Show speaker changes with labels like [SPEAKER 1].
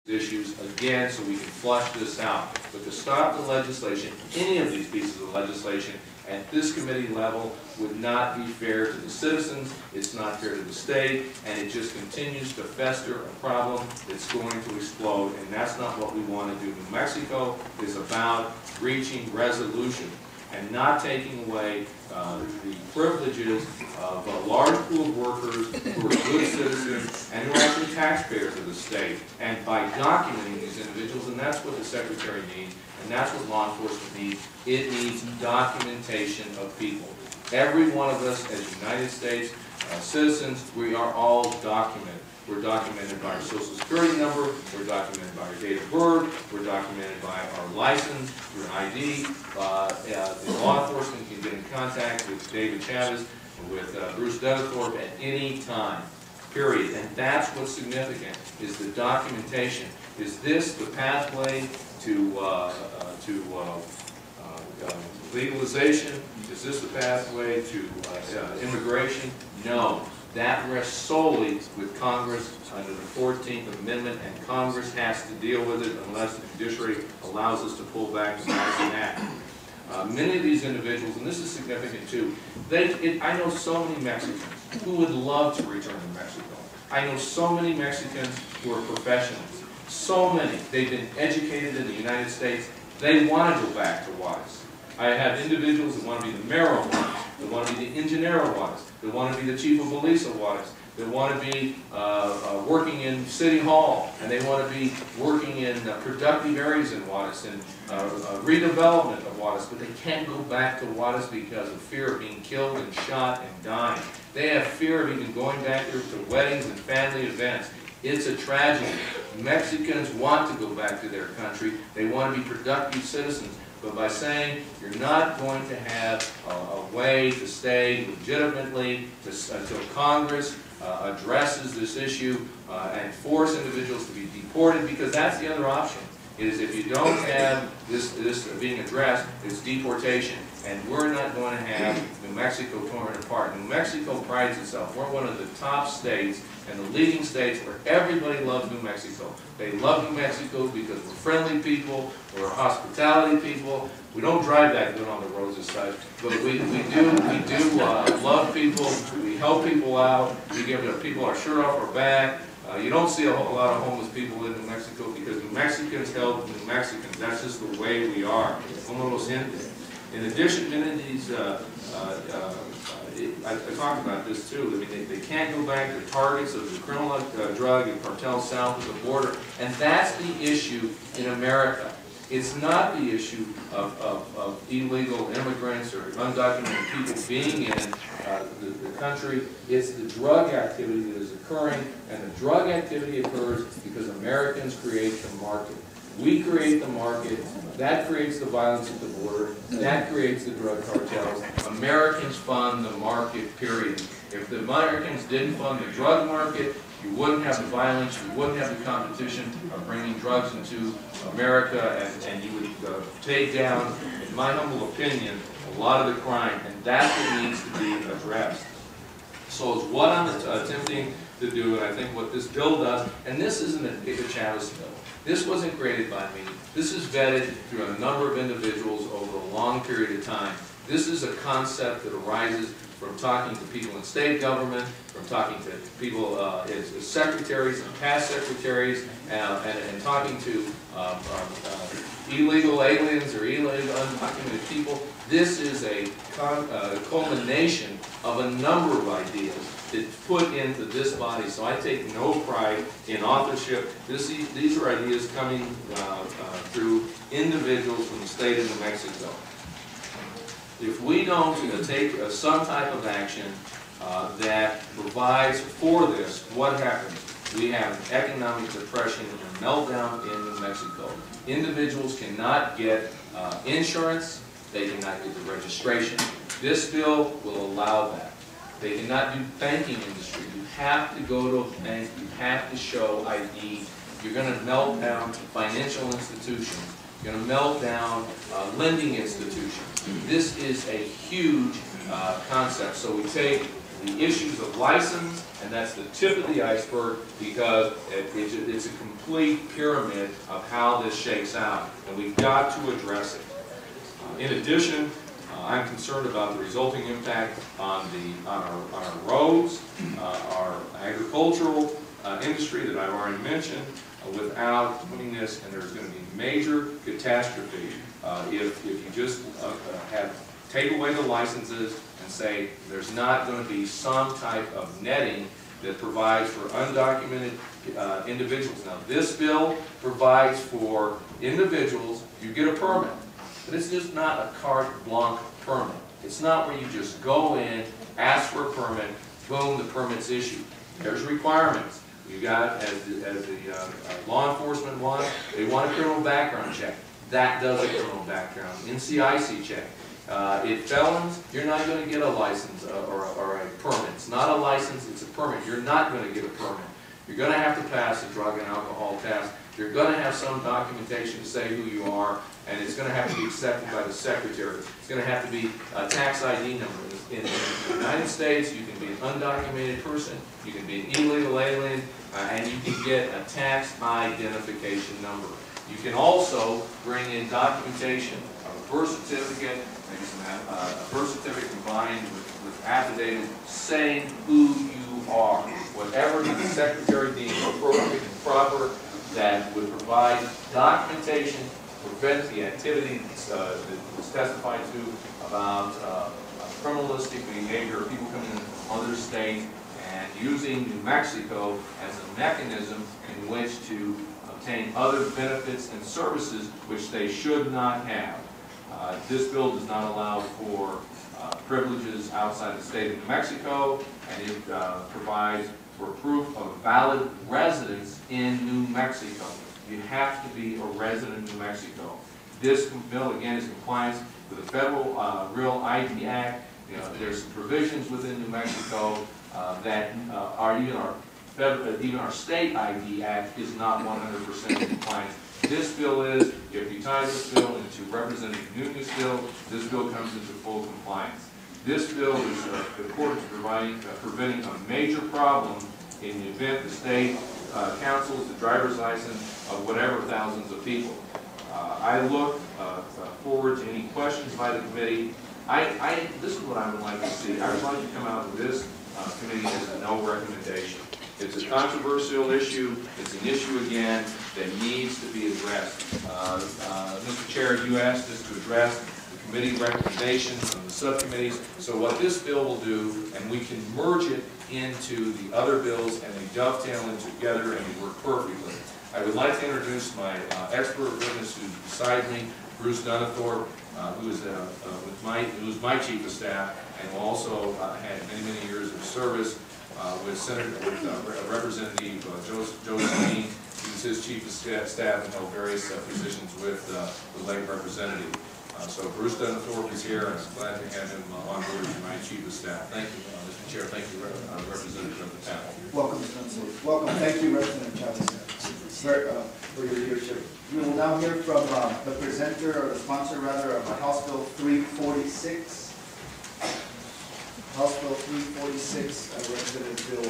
[SPEAKER 1] issues again so we can flush this out. But to stop the legislation, any of these pieces of legislation at this committee level would not be fair to the citizens, it's not fair to the state, and it just continues to fester a problem that's going to explode, and that's not what we want to do. New Mexico is about reaching resolution and not taking away the privileges of a large pool of workers who are good citizens and who are actually taxpayers of the state. And by documenting these individuals, and that's what the Secretary needs, and that's what law enforcement needs, it needs documentation of people. Every one of us as United States citizens, we are all documented. We're documented by our Social Security number, we're documented by our date of birth, we're documented by our license, through an ID. The law enforcement can get in contact with David Chavez, with Bruce Denethorpe at any time, period. And that's what's significant, is the documentation. Is this the pathway to legalization? Is this the pathway to immigration? No. That rests solely with Congress under the 14th Amendment, and Congress has to deal with it unless the judiciary allows us to pull back the Madison Act. Many of these individuals, and this is significant too, I know so many Mexicans who would love to return to Mexico. I know so many Mexicans who are professionals. So many. They've been educated in the United States. They want to go back to Juarez. I have individuals that want to be the mayor of Juarez, that want to be the engineer of Juarez, that want to be the chief of police of Juarez, that want to be working in City Hall, and they want to be working in productive areas in Juarez, and redevelopment of Juarez, but they can't go back to Juarez because of fear of being killed and shot and dying. They have fear of even going back there to weddings and family events. It's a tragedy. Mexicans want to go back to their country. They want to be productive citizens. But by saying you're not going to have a way to stay legitimately until Congress addresses this issue and force individuals to be deported, because that's the other option, is if you don't have this being addressed, it's deportation. And we're not going to have New Mexico torn apart. New Mexico prides itself. We're one of the top states and the leading states where everybody loves New Mexico. They love New Mexico because we're friendly people, we're hospitality people. We don't drive that good on the roads as such, but we do love people. We help people out. We give people our shirt off our back. You don't see a whole lot of homeless people in New Mexico because New Mexicans help New Mexicans. That's just the way we are. Como los gente. In addition, many of these, I talked about this too, I mean, they can't go back to targets of the criminal drug and cartels south of the border, and that's the issue in America. It's not the issue of illegal immigrants or undocumented people being in the country. It's the drug activity that is occurring, and the drug activity occurs because Americans create the market. We create the market, that creates the violence at the border, that creates the drug cartels. Americans fund the market, period. If the Americans didn't fund the drug market, you wouldn't have the violence, you wouldn't have the competition of bringing drugs into America, and you would take down, in my humble opinion, a lot of the crime, and that's what needs to be addressed. So it's what I'm attempting to do, and I think what this bill does, and this isn't a Chavez bill. This wasn't created by me. This is vetted through a number of individuals over a long period of time. This is a concept that arises from talking to people in state government, from talking to people as secretaries and past secretaries, and talking to illegal aliens or illegal undocumented people. This is a culmination of a number of ideas that's put into this body. So I take no pride in authorship. These are ideas coming through individuals from the state of New Mexico. If we don't take some type of action that provides for this, what happens? We have economic depression and meltdown in New Mexico. Individuals cannot get insurance. They cannot get the registration. This bill will allow that. They cannot do banking industry. You have to go to a bank. You have to show ID. You're going to melt down financial institutions. You're going to melt down lending institutions. This is a huge concept. So we take the issues of license, and that's the tip of the iceberg, because it's a complete pyramid of how this shakes out, and we've got to address it. In addition, I'm concerned about the resulting impact on our roads, our agricultural industry that I've already mentioned, without putting this, and there's going to be major catastrophe if you just take away the licenses and say there's not going to be some type of netting that provides for undocumented individuals. Now, this bill provides for individuals, you get a permit, but it's just not a carte blanche permit. It's not where you just go in, ask for a permit, boom, the permit's issued. There's requirements. You got, as the law enforcement wants, they want a criminal background check. That does a criminal background. NCIC check. If felons, you're not going to get a license or a permit. It's not a license, it's a permit. You're not going to get a permit. You're going to have to pass a drug and alcohol test. You're going to have some documentation to say who you are, and it's going to have to be accepted by the secretary. It's going to have to be a tax ID number. In the United States, you can be an undocumented person, you can be an illegal alien, and you can get a tax identification number. You can also bring in documentation of a birth certificate, maybe a birth certificate combined with affidavit saying who you are. Whatever the secretary deems appropriate and proper that would provide documentation to prevent the activity that was testified to about criminalistic behavior of people coming in other states and using New Mexico as a mechanism in which to obtain other benefits and services which they should not have. This bill does not allow for privileges outside the state of New Mexico, and it provides for proof of valid residence in New Mexico. You have to be a resident of New Mexico. This bill, again, is compliance with the Federal Real ID Act. You know, there's provisions within New Mexico that are even our state ID Act is not 100% in compliance. This bill is, if you tie this bill into Representative Nunez's bill, this bill comes into full compliance. This bill is important to preventing a major problem in the event the state cancels the driver's license of whatever thousands of people. I look forward to any questions by the committee. This is what I would like to see. I would like to come out of this committee as a no recommendation. It's a controversial issue. It's an issue, again, that needs to be addressed. Mr. Chair, you asked us to address the committee recommendations from the subcommittees. So what this bill will do, and we can merge it into the other bills, and they dovetail in together and work perfectly. I would like to introduce my expert witness who's beside me, Bruce Dunethorpe, who is my chief of staff, and who also had many years of service with Representative Josephine. He was his chief of staff and held various positions with the late representative. So Bruce Dunethorpe is here, and I'm glad to have him on board as my chief of staff. Thank you, Mr. Chair. Thank you, Representative of the panel.
[SPEAKER 2] Welcome, Mr. Dunethorpe. Welcome. Thank you, Representative Chavez, for your leadership. We will now hear from the presenter, or the sponsor rather, of House Bill 346. House Bill 346, Representative Bill.